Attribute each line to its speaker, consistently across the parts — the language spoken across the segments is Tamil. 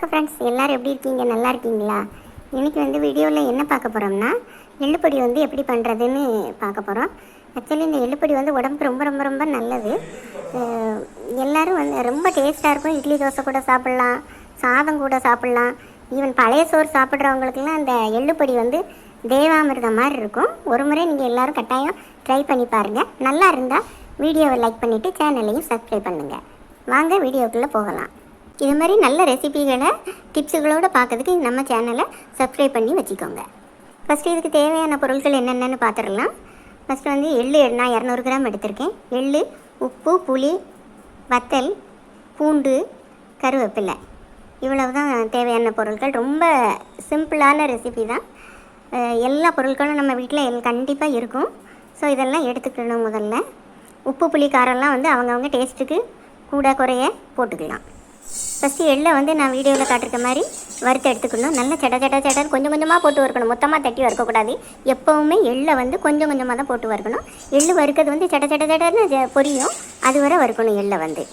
Speaker 1: வணக்கம் ஃப்ரெண்ட்ஸ், எல்லோரும் எப்படி இருக்கீங்க? நல்லா இருக்கீங்களா? இன்றைக்கி வீடியோவில் என்ன பார்க்க போகிறோம்னா, எள்ளுப்பொடி எப்படி பண்ணுறதுன்னு பார்க்க போகிறோம். ஆக்சுவலி இந்த எள்ளுப்பொடி உடம்புக்கு ரொம்ப ரொம்ப ரொம்ப நல்லது. எல்லோரும் ரொம்ப டேஸ்ட்டாக இருக்கும். இட்லி தோசை கூட சாப்பிட்லாம், சாதம் கூட சாப்பிட்லாம். ஈவன் பழைய சோறு சாப்பிட்றவங்களுக்கெல்லாம் அந்த எள்ளுப்பொடி தேவாமிர்தம் மாதிரி இருக்கும். ஒரு முறை நீங்கள் எல்லோரும் கட்டாயம் ட்ரை பண்ணி பாருங்கள். நல்லா இருந்தால் வீடியோவை லைக் பண்ணிவிட்டு சேனலையும் சப்ஸ்கிரைப் பண்ணுங்கள். வாங்க வீடியோக்குள்ளே போகலாம். இது மாதிரி நல்ல ரெசிபிகளை டிப்ஸுகளோடு பார்க்கறதுக்கு நம்ம சேனலை சப்ஸ்கிரைப் பண்ணி வச்சுக்கோங்க. ஃபஸ்ட்டு இதுக்கு தேவையான பொருட்கள் என்னென்னு பார்த்துடலாம். ஃபஸ்ட்டு எள்ளு நான் 200 கிராம் எடுத்திருக்கேன். எள்ளு, உப்பு, புளி, வத்தல், பூண்டு, கருவேப்பிலை, இவ்வளவு தான் தேவையான பொருட்கள். ரொம்ப சிம்பிளான ரெசிபி தான். எல்லா பொருட்களும் நம்ம வீட்டில் கண்டிப்பாக இருக்கும். ஸோ இதெல்லாம் எடுத்துக்கணும். முதல்ல உப்பு, புளி, காரம்லாம் அவங்கவுங்க டேஸ்ட்டுக்கு கூட குறைய போட்டுக்கலாம். ஃபஸ்ட்டு எள்ளை நான் வீடியோவில் காட்டுற மாதிரி வறுத்து எடுத்துக்கணும். நல்லா சடன்னு கொஞ்சம் கொஞ்சமாக போட்டு வறுக்கணும். மொத்தமாக தட்டி வறுக்கக்கூடாது. எப்போவுமே எள்ளை கொஞ்சம் கொஞ்சமாக தான் போட்டு வறுக்கணும். எள்ளு வறுக்கிறது சடன்னு பொரியும். அது வரை வறுக்கணும் எள்ளை.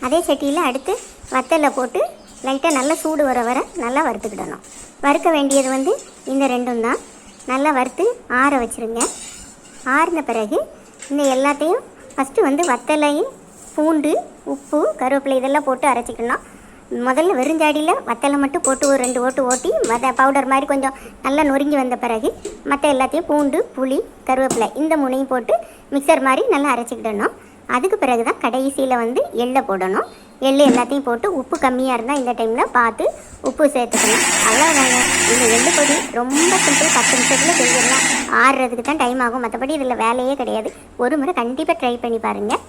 Speaker 1: அதே சட்டியில் அடுத்து வத்தலை போட்டு லைட்டாக நல்லா சூடு வர நல்லா வறுத்துக்கிடணும். வறுக்க வேண்டியது இந்த ரெண்டும் தான். நல்லா வறுத்து ஆற வச்சுருங்க. ஆறின பிறகு இந்த எல்லாத்தையும் ஃபஸ்ட்டு வத்தலையும், பூண்டு, உப்பு, கருவேப்பிலை இதெல்லாம் போட்டு அரைச்சிக்கணும். முதல்ல வெறுஞ்சாடியில் வத்தலை மட்டும் போட்டு ஒரு 2 ஓட்டு ஓட்டி பவுடர் மாதிரி கொஞ்சம் நல்லா நொறுங்கி வந்த பிறகு மற்ற எல்லாத்தையும் பூண்டு, புளி, கருவேப்பிலை இந்த 3ஐயும் போட்டு மிக்சர் மாதிரி நல்லா அரைச்சிக்கிடணும். அதுக்கு பிறகு தான் கடைசியில் எள்ளை போடணும். எள்ளு எல்லாத்தையும் போட்டு உப்பு கம்மியாக இருந்தால் இந்த டைமில் பார்த்து உப்பு சேர்த்துக்கணும். அவ்வளோதாங்க. இந்த எள்ளு பொடி ரொம்ப சிம்பிள். 10 நிமிஷத்தில் செஞ்சிடலாம். ஆறுறதுக்கு தான் டைம் ஆகும். மற்றபடி இதில் வேலையே கிடையாது. ஒரு முறை கண்டிப்பாக ட்ரை பண்ணி பாருங்கள்.